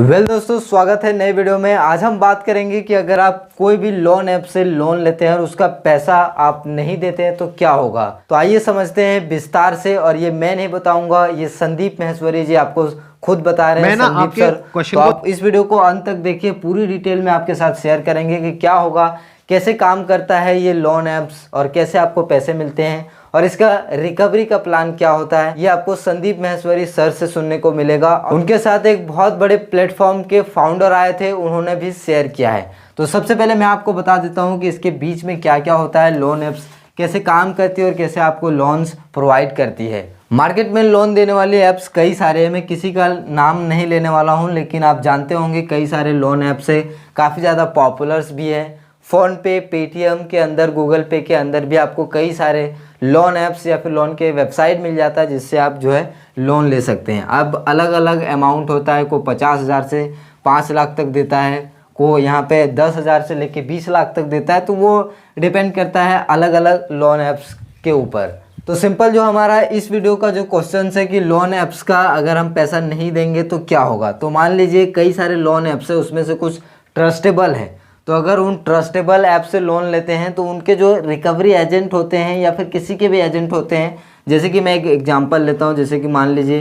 दोस्तों, स्वागत है नए वीडियो में। आज हम बात करेंगे कि अगर आप कोई भी लोन ऐप से लोन लेते हैं और उसका पैसा आप नहीं देते हैं तो क्या होगा। तो आइए समझते हैं विस्तार से। और ये मैं नहीं बताऊंगा, ये संदीप महेश्वरी जी आपको खुद बता रहे हैं। संदीप सर, तो आप इस वीडियो को अंत तक देखिए, पूरी डिटेल में आपके साथ शेयर करेंगे कि क्या होगा, कैसे काम करता है ये लोन ऐप्स और कैसे आपको पैसे मिलते हैं और इसका रिकवरी का प्लान क्या होता है। ये आपको संदीप महेश्वरी सर से सुनने को मिलेगा। उनके साथ एक बहुत बड़े प्लेटफॉर्म के फाउंडर आए थे, उन्होंने भी शेयर किया है। तो सबसे पहले मैं आपको बता देता हूँ कि इसके बीच में क्या क्या होता है, लोन ऐप्स कैसे काम करती है और कैसे आपको लोन्स प्रोवाइड करती है। मार्केट में लोन देने वाले ऐप्स कई सारे हैं, मैं किसी का नाम नहीं लेने वाला हूँ, लेकिन आप जानते होंगे कई सारे लोन ऐप्स है, काफ़ी ज़्यादा पॉपुलर्स भी है। फ़ोन पे, पेटीएम के अंदर, गूगल पे के अंदर भी आपको कई सारे लोन ऐप्स या फिर लोन के वेबसाइट मिल जाता है जिससे आप जो है लोन ले सकते हैं। अब अलग अलग अमाउंट होता है, कोई 50,000 से 5 लाख तक देता है, कोई यहाँ पे 10,000 से लेके 20 लाख तक देता है। तो वो डिपेंड करता है अलग अलग लोन ऐप्स के ऊपर। तो सिंपल जो हमारा इस वीडियो का जो क्वेश्चन है कि लोन ऐप्स का अगर हम पैसा नहीं देंगे तो क्या होगा। तो मान लीजिए कई सारे लोन ऐप्स है, उसमें से कुछ ट्रस्टेबल है। तो अगर उन ट्रस्टेबल ऐप से लोन लेते हैं तो उनके जो रिकवरी एजेंट होते हैं या फिर किसी के भी एजेंट होते हैं, जैसे कि मैं एक एग्जांपल लेता हूं, जैसे कि मान लीजिए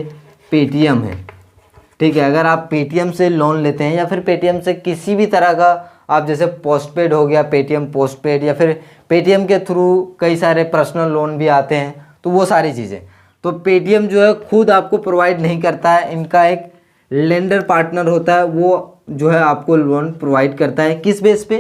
पेटीएम है, ठीक है। अगर आप पेटीएम से लोन लेते हैं या फिर पेटीएम से किसी भी तरह का आप, जैसे पोस्टपेड हो गया, पेटीएम पोस्टपेड, या फिर पेटीएम के थ्रू कई सारे पर्सनल लोन भी आते हैं, तो वो सारी चीज़ें तो पेटीएम जो है खुद आपको प्रोवाइड नहीं करता है। इनका एक लेंडर पार्टनर होता है, वो जो है आपको लोन प्रोवाइड करता है। किस बेस पे?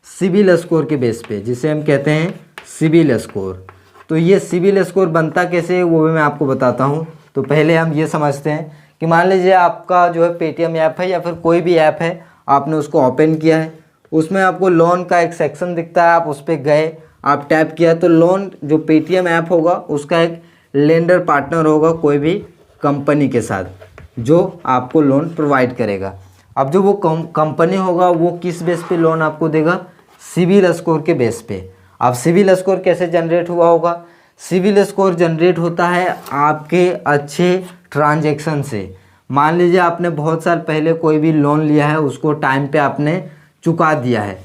सिबिल स्कोर के बेस पे, जिसे हम कहते हैं सिबिल स्कोर। तो ये सिबिल स्कोर बनता कैसे, वो भी मैं आपको बताता हूँ। तो पहले हम ये समझते हैं कि मान लीजिए आपका जो है पेटीएम ऐप है या फिर कोई भी ऐप है, आपने उसको ओपन किया है, उसमें आपको लोन का एक सेक्शन दिखता है, आप उस पर गए, आप टैप किया, तो लोन जो पेटीएम ऐप होगा उसका एक लेंडर पार्टनर होगा कोई भी कंपनी के साथ, जो आपको लोन प्रोवाइड करेगा। अब जो वो कंपनी होगा वो किस बेस पे लोन आपको देगा? सिबिल स्कोर के बेस पे। अब सिबिल स्कोर कैसे जनरेट हुआ होगा? सिबिल स्कोर जनरेट होता है आपके अच्छे ट्रांजैक्शन से। मान लीजिए आपने बहुत साल पहले कोई भी लोन लिया है, उसको टाइम पे आपने चुका दिया है,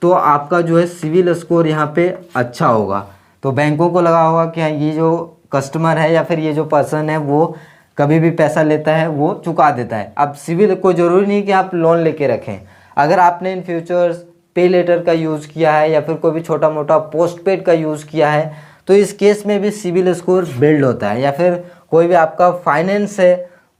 तो आपका जो है सिबिल स्कोर यहाँ पे अच्छा होगा। तो बैंकों को लगा होगा कि हाँ, ये जो कस्टमर है या फिर ये जो पर्सन है वो कभी भी पैसा लेता है वो चुका देता है। अब सिबिल को ज़रूरी नहीं कि आप लोन लेके रखें। अगर आपने इन फ्यूचर्स पे लेटर का यूज़ किया है या फिर कोई भी छोटा मोटा पोस्टपेड का यूज़ किया है, तो इस केस में भी सिबिल स्कोर बिल्ड होता है। या फिर कोई भी आपका फाइनेंस है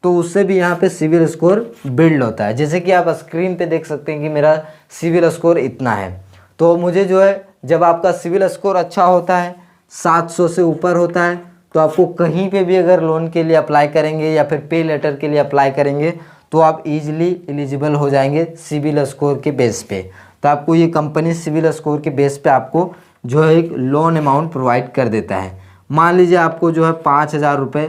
तो उससे भी यहाँ पे सिबिल स्कोर बिल्ड होता है। जैसे कि आप स्क्रीन पे देख सकते हैं कि मेरा सिबिल स्कोर इतना है। तो मुझे जो है, जब आपका सिबिल स्कोर अच्छा होता है, 700 से ऊपर होता है, तो आपको कहीं पे भी अगर लोन के लिए अप्लाई करेंगे या फिर पे लेटर के लिए अप्लाई करेंगे तो आप इजीली एलिजिबल हो जाएंगे सिबिल स्कोर के बेस पे। तो आपको ये कंपनी सिबिल स्कोर के बेस पे आपको जो है एक लोन अमाउंट प्रोवाइड कर देता है। मान लीजिए आपको जो है 5,000 रुपये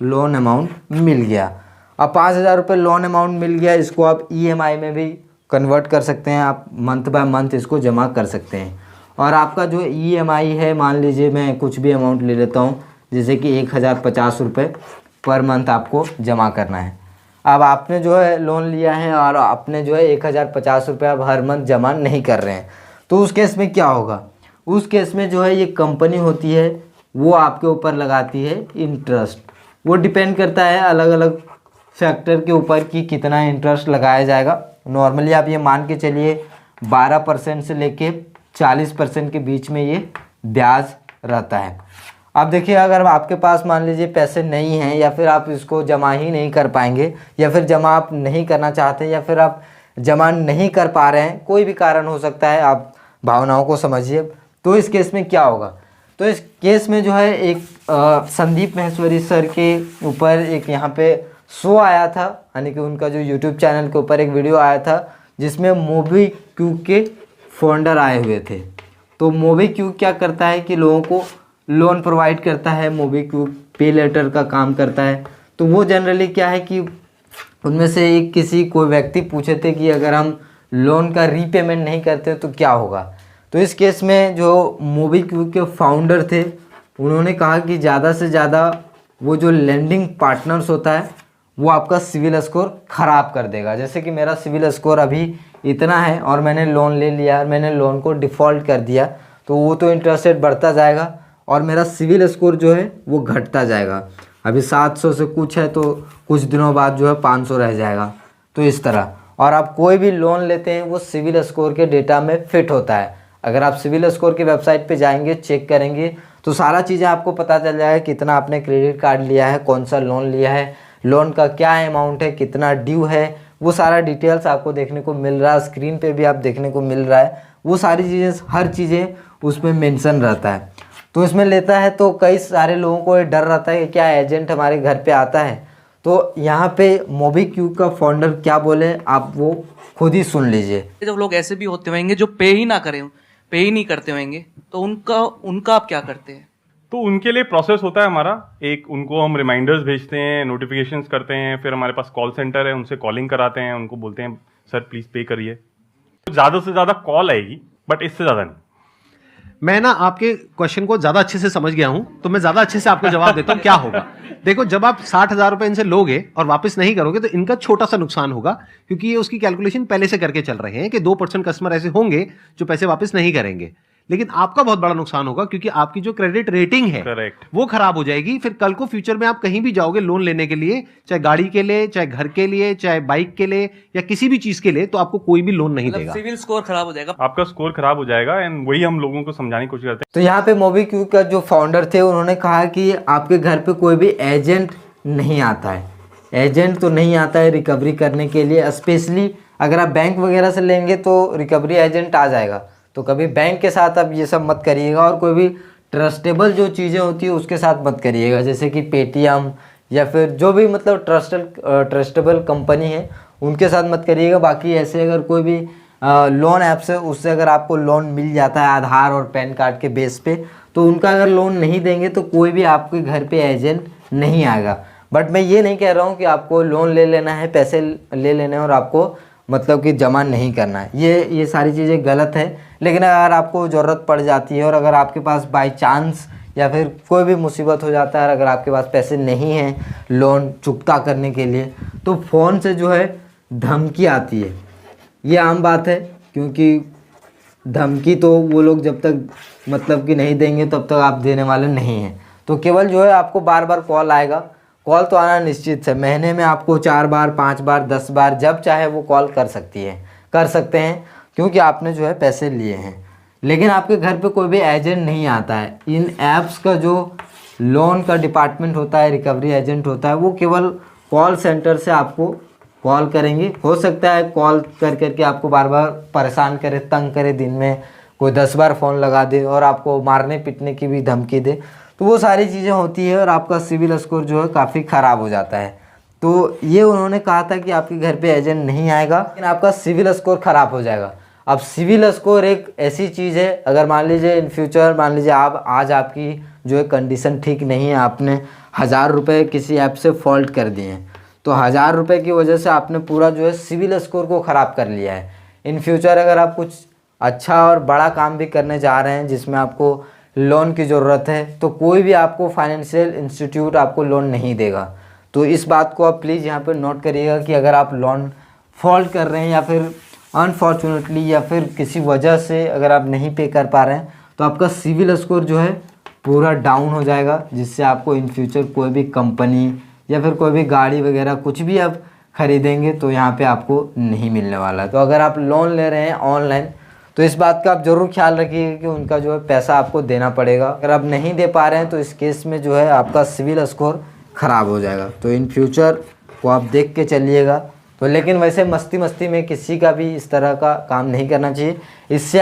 लोन अमाउंट मिल गया। अब 5,000 रुपये लोन अमाउंट मिल गया, इसको आप EMI में भी कन्वर्ट कर सकते हैं, आप मंथ बाय मंथ इसको जमा कर सकते हैं। और आपका जो EMI है, मान लीजिए मैं कुछ भी अमाउंट ले लेता हूँ, जैसे कि 1,050 रुपये पर मंथ आपको जमा करना है। अब आपने जो है लोन लिया है और आपने जो है 1,050 रुपये आप हर मंथ जमा नहीं कर रहे हैं, तो उस केस में क्या होगा? उस केस में जो है ये कंपनी होती है वो आपके ऊपर लगाती है इंटरेस्ट। वो डिपेंड करता है अलग अलग फैक्टर के ऊपर कि कितना इंटरेस्ट लगाया जाएगा। नॉर्मली आप ये मान के चलिए 12% से लेके 40% के बीच में ये ब्याज रहता है। अब देखिए, अगर आपके पास मान लीजिए पैसे नहीं हैं या फिर आप इसको जमा ही नहीं कर पाएंगे या फिर जमा आप नहीं करना चाहते या फिर आप जमा नहीं कर पा रहे हैं, कोई भी कारण हो सकता है, आप भावनाओं को समझिए, तो इस केस में क्या होगा? तो इस केस में जो है एक संदीप महेश्वरी सर के ऊपर एक यहाँ पे शो आया था, यानी कि उनका जो यूट्यूब चैनल के ऊपर एक वीडियो आया था जिसमें मोबीक्विक के फाउंडर आए हुए थे। तो मोबीक्विक क्या करता है कि लोगों को लोन प्रोवाइड करता है, मोबीक्विक पे लेटर का काम करता है। तो वो जनरली क्या है कि उनमें से एक किसी कोई व्यक्ति पूछे थे कि अगर हम लोन का रीपेमेंट नहीं करते तो क्या होगा। तो इस केस में जो मोबीक्विक के फाउंडर थे उन्होंने कहा कि ज़्यादा से ज़्यादा वो जो लेंडिंग पार्टनर्स होता है वो आपका सिविल स्कोर ख़राब कर देगा। जैसे कि मेरा सिविल स्कोर अभी इतना है और मैंने लोन ले लिया, मैंने लोन को डिफ़ॉल्ट कर दिया, तो वो तो इंटरेस्ट रेट बढ़ता जाएगा और मेरा सिविल स्कोर जो है वो घटता जाएगा। अभी 700 से कुछ है तो कुछ दिनों बाद जो है 500 रह जाएगा। तो इस तरह, और आप कोई भी लोन लेते हैं वो सिविल स्कोर के डेटा में फिट होता है। अगर आप सिविल स्कोर की वेबसाइट पे जाएंगे, चेक करेंगे, तो सारा चीज़ें आपको पता चल जाएगा, कितना आपने क्रेडिट कार्ड लिया है, कौन सा लोन लिया है, लोन का क्या अमाउंट है, कितना ड्यू है, वो सारा डिटेल्स आपको देखने को मिल रहा है। स्क्रीन पे भी आप देखने को मिल रहा है, वो सारी चीज़ें, हर चीज़ें उसमें मेंशन रहता है। तो इसमें लेता है तो कई सारे लोगों को ये डर रहता है कि क्या एजेंट हमारे घर पे आता है। तो यहाँ पे मोबीक्विक का फाउंडर क्या बोले, आप वो खुद ही सुन लीजिए। जब लोग ऐसे भी होते होंगे जो पे ही नहीं करते होंगे, तो उनका आप क्या करते हैं? तो उनके लिए प्रोसेस होता है हमारा, एक उनको हम रिमाइंडर्स भेजते हैं, नोटिफिकेशंस करते हैं, फिर हमारे पास कॉल सेंटर है, उनसे कॉलिंग कराते हैं, उनको बोलते हैं सर प्लीज़ पे करिए। तो ज़्यादा से ज़्यादा कॉल आएगी, बट इससे ज़्यादा नहीं। मैं ना आपके क्वेश्चन को ज़्यादा अच्छे से समझ गया हूं, तो मैं ज़्यादा अच्छे से आपको जवाब देता हूं क्या होगा। देखो, जब आप 60,000 रुपए इनसे लोगे और वापस नहीं करोगे तो इनका छोटा सा नुकसान होगा, क्योंकि ये उसकी कैलकुलेशन पहले से करके चल रहे हैं कि 2% कस्टमर ऐसे होंगे जो पैसे वापस नहीं करेंगे। लेकिन आपका बहुत बड़ा नुकसान होगा, क्योंकि आपकी जो क्रेडिट रेटिंग है करेक्ट, वो खराब हो जाएगी। फिर कल को फ्यूचर में आप कहीं भी जाओगे लोन लेने के लिए, चाहे गाड़ी के लिए, चाहे घर के लिए, चाहे बाइक के लिए, या किसी भी चीज के लिए, तो आपको कोई भी लोन नहीं देगा। सिविल स्कोर खराब हो जाएगा, आपका स्कोर खराब हो जाएगा। एंड वही हम लोगों को समझाने की कोशिश करते हैं। तो यहाँ पे मोबीक्विक का जो फाउंडर थे उन्होंने कहा कि आपके घर पे कोई भी एजेंट नहीं आता है, एजेंट तो नहीं आता है रिकवरी करने के लिए। स्पेशली अगर आप बैंक वगैरह से लेंगे तो रिकवरी एजेंट आ जाएगा, तो कभी बैंक के साथ आप ये सब मत करिएगा, और कोई भी ट्रस्टेबल जो चीज़ें होती है उसके साथ मत करिएगा, जैसे कि पेटीएम या फिर जो भी मतलब ट्रस्टेबल कंपनी है उनके साथ मत करिएगा। बाकी ऐसे अगर कोई भी लोन ऐप से, उससे अगर आपको लोन मिल जाता है आधार और पैन कार्ड के बेस पे, तो उनका अगर लोन नहीं देंगे तो कोई भी आपके घर पे एजेंट नहीं आएगा। बट मैं ये नहीं कह रहा हूँ कि आपको लोन ले लेना है, पैसे ले लेने हैं और आपको मतलब कि जमा नहीं करना है, ये सारी चीज़ें गलत है। लेकिन अगर आपको ज़रूरत पड़ जाती है और अगर आपके पास बाई चांस या फिर कोई भी मुसीबत हो जाता है, अगर आपके पास पैसे नहीं हैं लोन चुकता करने के लिए, तो फ़ोन से जो है धमकी आती है। ये आम बात है, क्योंकि धमकी तो वो लोग जब तक मतलब कि नहीं देंगे तब तक आप देने वाले नहीं हैं। तो केवल जो है आपको बार बार कॉल आएगा, कॉल तो आना निश्चित है। महीने में आपको 4 बार, 5 बार, 10 बार जब चाहे वो कॉल कर सकते हैं, क्योंकि आपने जो है पैसे लिए हैं। लेकिन आपके घर पे कोई भी एजेंट नहीं आता है। इन ऐप्स का जो लोन का डिपार्टमेंट होता है, रिकवरी एजेंट होता है, वो केवल कॉल सेंटर से आपको कॉल करेंगे। हो सकता है कॉल कर करके आपको बार बार परेशान करे, तंग करे, दिन में कोई 10 बार फ़ोन लगा दे और आपको मारने पीटने की भी धमकी दे, तो वो सारी चीज़ें होती है और आपका सिविल स्कोर जो है काफ़ी ख़राब हो जाता है। तो ये उन्होंने कहा था कि आपके घर पे एजेंट नहीं आएगा, लेकिन आपका सिविल स्कोर ख़राब हो जाएगा। अब सिविल स्कोर एक ऐसी चीज़ है, अगर मान लीजिए इन फ्यूचर, मान लीजिए आप आज आपकी जो है कंडीशन ठीक नहीं है, आपने 1000 रुपये किसी ऐप से फॉल्ट कर दिए हैं, तो 1000 रुपये की वजह से आपने पूरा जो है सिविल स्कोर को ख़राब कर लिया है। इन फ्यूचर अगर आप कुछ अच्छा और बड़ा काम भी करने जा रहे हैं जिसमें आपको लोन की ज़रूरत है, तो कोई भी आपको फाइनेंशियल इंस्टीट्यूट आपको लोन नहीं देगा। तो इस बात को आप प्लीज़ यहाँ पर नोट करिएगा कि अगर आप लोन फॉल्ट कर रहे हैं या फिर अनफॉर्चुनेटली या फिर किसी वजह से अगर आप नहीं पे कर पा रहे हैं, तो आपका सिविल स्कोर जो है पूरा डाउन हो जाएगा, जिससे आपको इन फ्यूचर कोई भी कंपनी या फिर कोई भी गाड़ी वगैरह कुछ भी आप ख़रीदेंगे तो यहाँ पे आपको नहीं मिलने वाला है। तो अगर आप लोन ले रहे हैं ऑनलाइन, तो इस बात का आप ज़रूर ख्याल रखिएगा कि उनका जो है पैसा आपको देना पड़ेगा। अगर आप नहीं दे पा रहे हैं तो इस केस में जो है आपका सिविल स्कोर ख़राब हो जाएगा। तो इन फ्यूचर को आप देख के चलिएगा। तो लेकिन वैसे मस्ती में किसी का भी इस तरह का काम नहीं करना चाहिए, इससे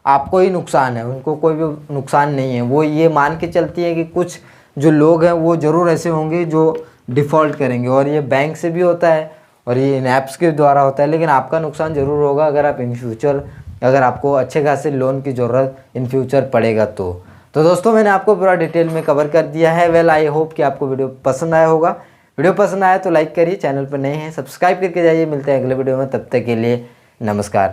आपको ही नुकसान है, उनको कोई भी नुकसान नहीं है। वो ये मान के चलती है कि कुछ जो लोग हैं वो ज़रूर ऐसे होंगे जो डिफ़ॉल्ट करेंगे, और ये बैंक से भी होता है और ये इन ऐप्स के द्वारा होता है। लेकिन आपका नुकसान ज़रूर होगा अगर आप इन फ्यूचर, अगर आपको अच्छे खासे लोन की ज़रूरत इन फ्यूचर पड़ेगा तो दोस्तों मैंने आपको पूरा डिटेल में कवर कर दिया है। वेल आई होप कि आपको वीडियो पसंद आया होगा। वीडियो पसंद आया तो लाइक करिए, चैनल पर नए हैं सब्सक्राइब करके जाइए। मिलते हैं अगले वीडियो में, तब तक के लिए नमस्कार।